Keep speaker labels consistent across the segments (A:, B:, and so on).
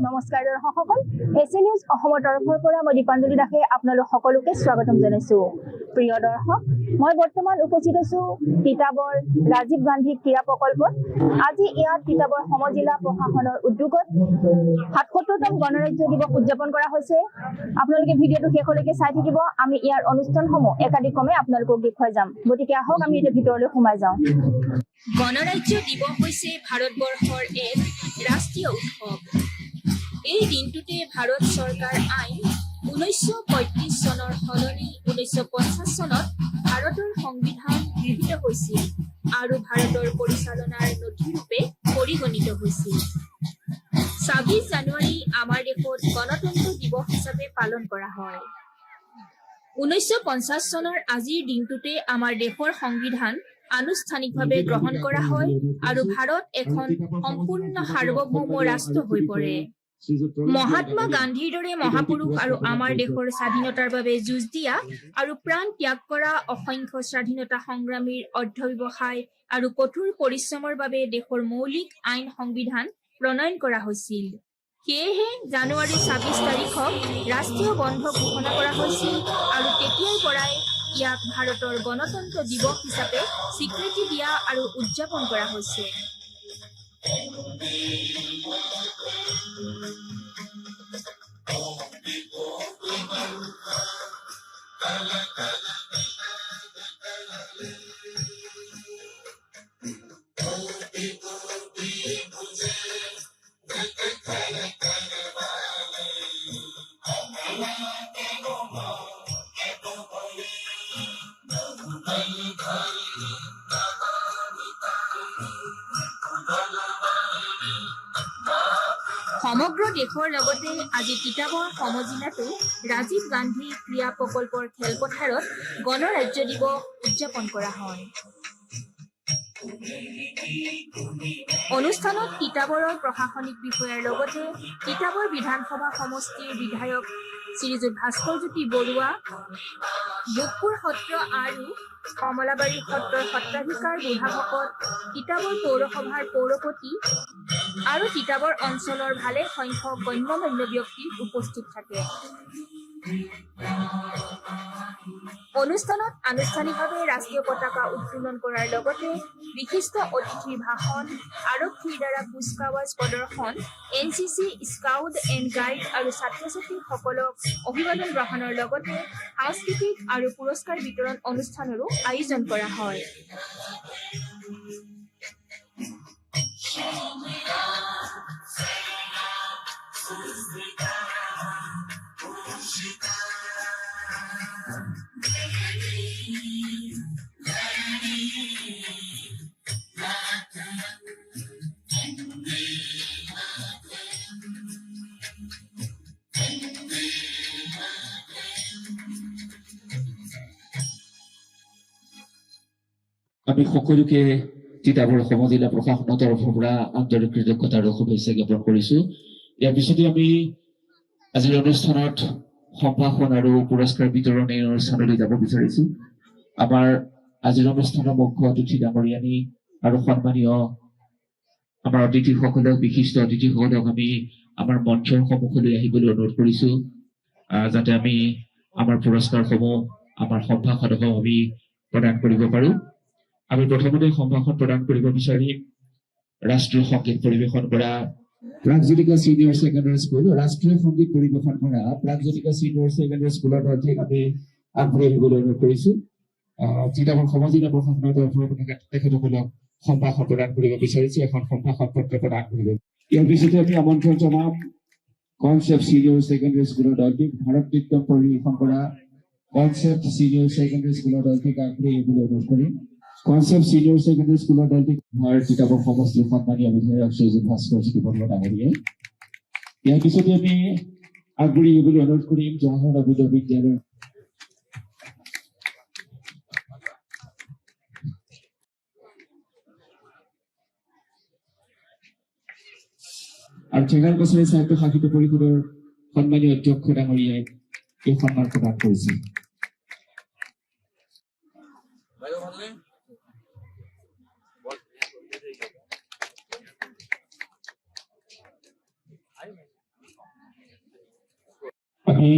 A: নমস্কাৰ দৰ্শকসকল, এছএ নিউজ অসমৰ তৰফৰ পৰা মই দীপাঞ্জলি দাসে আপোনালোক সকলোকে স্বাগতম জনাইছো। প্ৰিয় দৰ্শক, মই বৰ্তমান উপস্থিত আছো তিতাবৰ ৰাজীৱ গান্ধী ক্ৰীড়া প্ৰকল্পত। আজি ইয়াত তিতাবৰ সমজিলা প্ৰশাসনৰ উদ্যোগত ৭৭তম গণৰাজ্য দিৱস উদযাপন কৰা হৈছে। আপোনালোকে ভিডিঅ'টো শেষলৈকে চাই থাকিব। আমি ইয়াৰ অনুষ্ঠানসমূহ একাদিক্ৰমে আপোনালোকক দেখুৱাই যাম। গতিকে আহক আমি এতিয়া ভিতৰলৈ সোমাই যাওঁ।
B: গণৰাজ্য দিৱস হৈছে ভাৰতবৰ্ষৰ এক ৰাষ্ট্ৰীয় উৎসৱ। এই দিনটোতে ভাৰত চৰকাৰ আইন ১৯৩৫ চনৰ সলনি ১৯৫০ চনত ভাৰতৰ সংবিধান গৃহীত হৈছিল আৰু ভাৰতৰ পৰিচালনাৰ নথিৰূপে পৰিগণিত হৈছিল। ২৬ জানুৱাৰী আমাৰ দেশত গণতন্ত্ৰ দিৱস হিচাপে পালন কৰা হয়। ১৯৫০ চনৰ আজিৰ দিনটোতে আমাৰ দেশৰ সংবিধান আনুষ্ঠানিকভাৱে গ্ৰহণ কৰা হয় আৰু ভাৰত এখন সম্পূৰ্ণ সাৰ্বভৌম ৰাষ্ট্ৰ হৈ পৰে। মহাত্মা গান্ধীৰ দৰে মহাপুৰুষ আৰু আমাৰ দেশৰ স্বাধীনতাৰ বাবে যুঁজ দিয়া আৰু প্ৰাণ ত্যাগ কৰা অসংখ্য স্বাধীনতা সংগ্ৰামীৰ অধ্যৱসায় আৰু কঠোৰ পৰিশ্ৰমৰ বাবে দেশৰ মৌলিক আইন সংবিধান প্ৰণয়ন কৰা হৈছিল। সেয়েহে জানুৱাৰী ২৬ তাৰিখক ৰাষ্ট্ৰীয় বন্ধ ঘোষণা কৰা হৈছিল আৰু তেতিয়াৰ পৰাই ইয়াক ভাৰতৰ গণতন্ত্ৰ দিৱস হিচাপে স্বীকৃতি দিয়া আৰু উদযাপন কৰা হৈছে। সমগ্ৰ দেশৰ লগতে আজি তিতাবৰ সমজিলাতো ৰাজীৱ গান্ধী ক্ৰীড়া প্ৰকল্পৰ খেলপথাৰত গণৰাজ্য দিৱস উদযাপন কৰা হয়। অনুষ্ঠানত তিতাবৰৰ প্ৰশাসনিক বিষয়াৰ লগতে তিতাবৰ বিধানসভা সমষ্টিৰ বিধায়ক শ্ৰীযুত ভাস্কৰজ্যোতি বৰুৱা, ভোগপুৰ সত্ৰ আৰু কমলাবাৰী সত্ৰৰ সত্ৰাধিকাৰ বুঢ়াভকত, তিতাবৰ পৌৰসভাৰ পৌৰপতি আৰু তিতাবৰ অঞ্চলৰ ভালে সংখ্যক গণ্যমান্য ব্যক্তি উপস্থিত থাকে। অনুষ্ঠানত আনুষ্ঠানিকভাৱে ৰাষ্ট্ৰীয় পতাকা উত্তোলন কৰাৰ লগতে বিশিষ্ট অতিথিৰ ভাষণ, আৰক্ষীৰ দ্বাৰা কুচকাৱাজ প্ৰদৰ্শন, NCC, স্কাউট এণ্ড গাইড আৰু ছাত্ৰ-ছাত্ৰীসকলক অভিবাদন গ্ৰহণৰ লগতে সাংস্কৃতিক আৰু পুৰস্কাৰ বিতৰণ অনুষ্ঠানৰো আয়োজন কৰা হয়।
C: আমি সকলোকে তিতাবৰ সমজিলা প্ৰশাসনৰ তৰফৰ পৰা আন্তৰিক কৃতজ্ঞতা আৰু শুভেচ্ছা জ্ঞাপন কৰিছো। ইয়াৰ পিছতে আমি আজিৰ অনুষ্ঠানত সম্ভাষণ আৰু পুৰস্কাৰ বিতৰণ এই অনুষ্ঠানলৈ যাব বিচাৰিছো। আমাৰ আজিৰ অনুষ্ঠানৰ মুখ্য অতিথি ডাঙৰীয়ানী আৰু সন্মানীয় আমাৰ অতিথিসকলক, বিশিষ্ট অতিথিসকলক আমি আমাৰ মঞ্চৰ সন্মুখলৈ আহিবলৈ অনুৰোধ কৰিছো, যাতে আমি আমাৰ পুৰস্কাৰসমূহ, আমাৰ সম্ভাষণসমূহ আমি প্ৰদান কৰিব পাৰো। আমি প্ৰথমতে সম্ভাষণ প্ৰদান কৰিব বিচাৰিম ৰাষ্ট্ৰীয় সংগীত পৰিৱেশন কৰা প্ৰাগজ্যোতিকা ছিনিয়ৰ ছেকেণ্ডাৰী স্কুল, ৰাষ্ট্ৰীয় সংগীত পৰিৱেশন কৰা প্ৰাগজ্যোতিকা ছিনিয়ৰ ছেকেণ্ডাৰী স্কুলৰ অধ্যক্ষ আমি আগবাঢ়ি আহিবলৈ অনুৰোধ কৰিছো। তিতাবৰ সমজিলা প্ৰশাসনৰ তৰফৰ পৰা তেখেতসকলক সম্ভাষণ প্ৰদান কৰিব বিচাৰিছো, এখন সম্ভাষণ পত্ৰ প্ৰদান কৰিব। ইয়াৰ পিছতে আমি আমন্ত্ৰণ জনাম কনচেপ্ট ছিনিয়ৰ ছেকেণ্ডাৰী স্কুলৰ অধ্যক্ষ, ভাৰত নৃত্যম পৰিৱেশন কৰা কনচেপ্ট ছিনিয়ৰ ছেকেণ্ডাৰী স্কুলৰ অধ্যক্ষ আগবাঢ়ি আহিবলৈ অনুৰোধ কৰিম। কনচেপ্ট ছিনিয়ৰ ছেকেণ্ডাৰী স্কুলৰ অধ্যক্ষ তিতাবৰ সমষ্টিৰ সন্মানীয় বিধায়ক শ্ৰীযুত ভাস্কৰজ্যোতি বৰুৱা ডাঙৰীয়াই। ইয়াৰ পিছতে আমি আগবাঢ়ি আহিবলৈ অনুৰোধ কৰিম জৱাহৰ নবোদয় বিদ্যালয়ৰ আৰু চেঙাল কছাৰী সাহিত্য শাসিত পৰিষদৰ সন্মানীয় অধ্যক্ষ ডাঙৰীয়াই এই সন্মান প্ৰদান কৰিছিল। আমি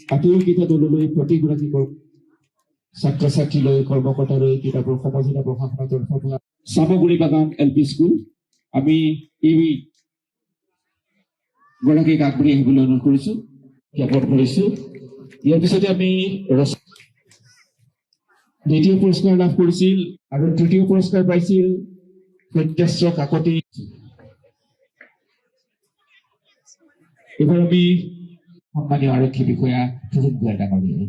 C: আতিথ্যকেইটা দললৈ প্ৰতিগৰাকী ছাত্ৰ ছাত্ৰীলৈ কৰ্মকৰ্তালৈ কিতাপৰ সমজিলা প্ৰশাসনৰ তৰফৰ পৰা চামগুৰি বাগান LP স্কুল আমি এই গৰাকীক আগবাঢ়ি আহিবলৈ অনুৰোধ কৰিছো জ্ঞাপন কৰিছো ইয়াৰ পিছতে আমি দ্বিতীয় পুৰস্কাৰ লাভ কৰিছিল আৰু তৃতীয় পুৰস্কাৰ পাইছিল সত্যাশ্ৰ কাকতি এবাৰ আমি সন্মানীয় আৰক্ষী বিষয়া সুজিত গোৱাই ডাঙৰীয়াই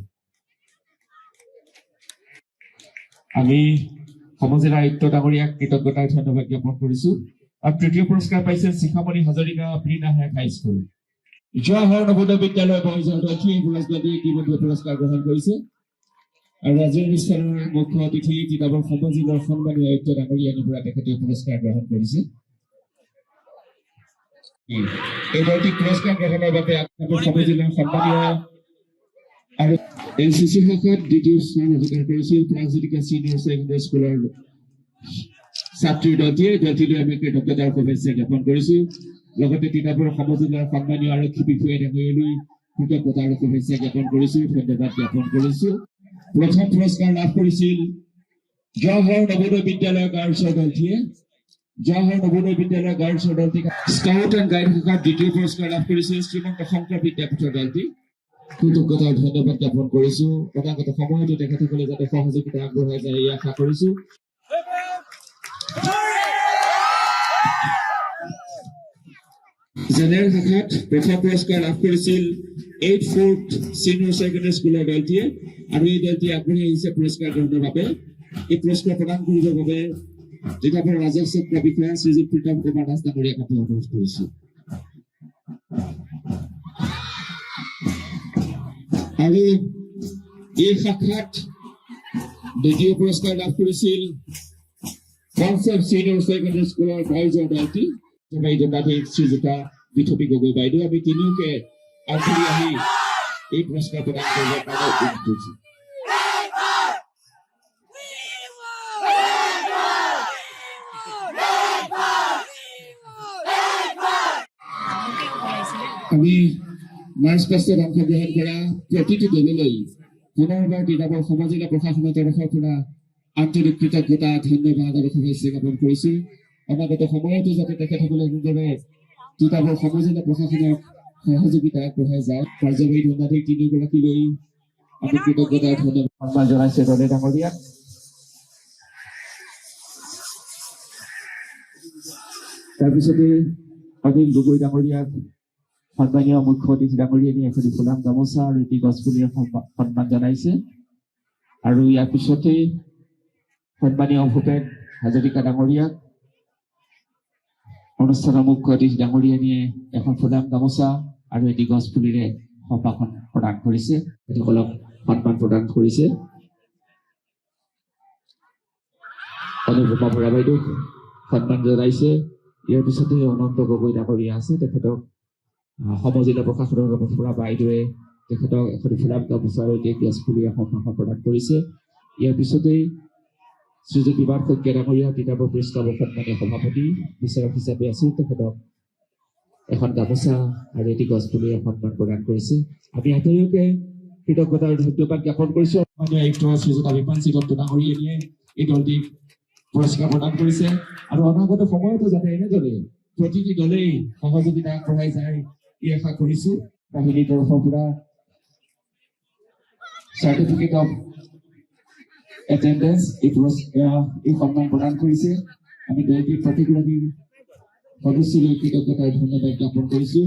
C: আমি সমজিলা আয়ুক্ত ডাঙৰীয়াক কৃতজ্ঞতাৰ ধন্যবাদ জ্ঞাপন কৰিছো আৰু তৃতীয় পুৰস্কাৰ পাইছে শিখামণি হাজৰিকা প্ৰি নাহায়ক হাইস্কুল জৱাহৰ নৱোদয় বিদ্যালয় বয়জৰ দলটোৱে পুৰস্কাৰ দি ইতিমধ্যে পুৰস্কাৰ গ্ৰহণ কৰিছে আৰু আজিৰ অনুষ্ঠানৰ মুখ্য অতিথি তিতাবৰ সমজিলাৰ সন্মানীয় আয়ুক্ত ডাঙৰীয়াৰ পৰা তেখেতে পুৰস্কাৰ গ্ৰহণ কৰিছে এই দলটিক পুৰস্কাৰ গ্ৰহণৰ বাবে সমজিলাৰ সন্মানীয় আৰু LCC শাখাত দ্বিতীয় স্থান অধিকাৰ কৰিছিল প্ৰাগজ্যোতিকা ছিনিয়ৰ ছেকেণ্ডাৰী স্কুলৰ ছাত্ৰীৰ দলটিলৈ আমি কৃতজ্ঞতাৰ শুভেচ্ছা জ্ঞাপন কৰিছো লগতে তিতাবৰ সমজিলাৰ সন্মানীয় আৰক্ষী বিষয়া ডাঙৰীয়ালৈ কৃতজ্ঞতাৰ শুভেচ্ছা জ্ঞাপন কৰিছো ধন্যবাদ জ্ঞাপন কৰিছো প্ৰথম পুৰস্কাৰ লাভ কৰিছিল জৱাহৰ নৱোদয় বিদ্যালয় গাৰ্লছৰ দলটিয়ে স্কাউট এণ্ড গাইড শাখাত দ্বিতীয় পুৰস্কাৰ লাভ কৰিছিল শ্ৰীমন্ত শংকৰ বিদ্যাপীঠৰ দলটি কৃতজ্ঞতাৰ ধন্যবাদ জ্ঞাপন কৰিছো অনাগত সময়তো তেখেতসকলে যাতে সহযোগিতা আগবঢ়াই যায় এই আশা কৰিছো জেনেৰেল শাখাত প্ৰথম পুৰস্কাৰ লাভ কৰিছিল 8th ছিনিয়ৰ ছেকেণ্ডাৰী স্কুলৰ দলটিয়ে আৰু এই দলটি আগবাঢ়ি আহিছে পুৰস্কাৰ গ্ৰহণৰ বাবে এই পুৰস্কাৰ প্ৰদান কৰিবৰ বাবে তিতাবৰ ৰাজহ চক্ৰ বিষয়া শ্ৰীযুত প্ৰীতম কুমাৰ দাস ডাঙৰীয়াক আমি অনুৰোধ কৰিছো আৰু এই শাখাত দ্বিতীয় পুৰস্কাৰ লাভ কৰিছিল কনচেপ্ট ছিনিয়ৰ ছেকেণ্ডাৰী স্কুলৰ বয়জৰ দলটি বাইদেউ তাতে শ্ৰীযুতা বিথপী গগৈ বাইদেউ আমি তিনিওকে আগবাঢ়ি আহি এই পুৰস্কাৰ প্ৰদান কৰিবৰ কাৰণে অনুৰোধ কৰিছো আমি মাৰ্চ পাষ্টত অংশগ্ৰহণ কৰা প্ৰতিটো দললৈ পুনৰবাৰ তিতাবৰ সমজিলা প্ৰশাসনৰ তৰফৰ পৰা আন্তৰিক কৃতজ্ঞতা ধন্যবাদ আৰু শুভেচ্ছা জ্ঞাপন কৰিছো অনাগত সময়তো যাতে তেখেতসকলে এনেদৰে তিতাবৰ সমজিলা প্ৰশাসনক সহযোগিতা আগবঢ়াই যায় কাৰ্যবাহী ধন্যবাদ তিনিগৰাকীলৈ আমি কৃতজ্ঞতাৰ ধন্যবাদ সন্মান জনাইছো দলে ডাঙৰীয়াক তাৰপিছতে অনিল গগৈ ডাঙৰীয়াক সন্মানীয় মুখ্য অতিথি ডাঙৰীয়াই এখনি ফুলাম গামোচা আৰু এটি গছপুলিৰ সন্মান জনাইছে আৰু ইয়াৰ পিছতে সন্মানীয় ভূপেন হাজৰিকা ডাঙৰীয়াক অনুষ্ঠানৰ মুখ্য অতিথি ডাঙৰীয়ানীয়ে এখন ফুলাম গামোচা আৰু এটি গছপুলিৰে সম্ভাষণ প্ৰদান কৰিছে তেখেতসকলক সন্মান প্ৰদান কৰিছে অনুপমা বৰা বাইদেউক সন্মান জনাইছে ইয়াৰ পিছতে অনন্ত গগৈ ডাঙৰীয়া আছে তেখেতক সমজিলা প্ৰশাসনৰ পৰা বাইদেৱে তেখেতক এখন ফুলাম গামোচা আৰু এটি গছপুলিৰে সম্ভাষণ প্ৰদান কৰিছে ইয়াৰ পিছতেই শ্ৰীযুত বিমান শইকীয়া ডাঙৰীয়া তিতাবৰ প্ৰেছ ক্লাবৰ সন্মানীয় সভাপতি বিচাৰক হিচাপে আছিল তেখেতক এখন গামোচা আৰু এটি গছপুলিৰে সন্মান প্ৰদান কৰিছে আমি আটাইকে কৃতজ্ঞতাৰ ধন্যবাদ জ্ঞাপন কৰিছো সন্মানীয় আয়ুক্ত শ্ৰীযুত বিপাঞ্চি দত্ত ডাঙৰীয়ানীয়ে এই দলটিক পুৰস্কাৰ প্ৰদান কৰিছে আৰু অনাগত সময়তো যাতে এনেদৰে প্ৰতিটি দলেই সহযোগিতা আগবঢ়াই যায় এই আশা কৰিছো বাহিনীৰ তৰফৰ পৰা চাৰ্টিফিকেট অফ এটেন্ডেন্স এই সন্মান প্ৰদান কৰিছে আমি দলটিৰ প্ৰতিগৰাকী সদস্যলৈ কৃতজ্ঞতাৰ ধন্যবাদ জ্ঞাপন কৰিছো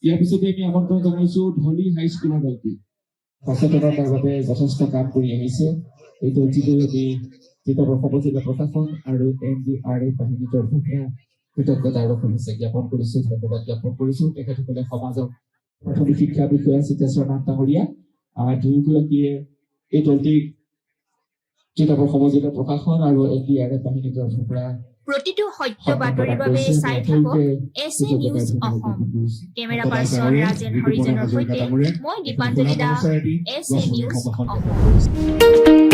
C: ইয়াৰ পিছতে আমি আমন্ত্ৰণ জনাইছো ধলি হাইস্কুলৰ দলটি সচেতনতাৰ বাবে যথেষ্ট কাম কৰি আহিছে এই দলটিলৈ আমি তিতাবৰ সমজিলা প্ৰশাসন আৰু NDRF বাহিনীৰ তৰফৰ পৰা কৃতজ্ঞতা আৰু শুভেচ্ছা জ্ঞাপন কৰিছো ধন্যবাদ জ্ঞাপন কৰিছো তেখেতসকলে সমাজক প্ৰাথমিক শিক্ষা বিষয়া চিতেশ্বৰ নাথ ডাঙৰীয়া দুয়োগৰাকীয়ে এই দলটিক তিতাবৰ সমজিলা প্ৰশাসন আৰু NDRF বাহিনীৰ তৰফৰ পৰা
B: প্ৰতিটো সত্য বাতৰিৰ বাবে চাই থাকক SA news Assam camera person Rajen হৰিজনৰ সৈতে মই দীপাঞ্জলি দাস SA নিউজ অসম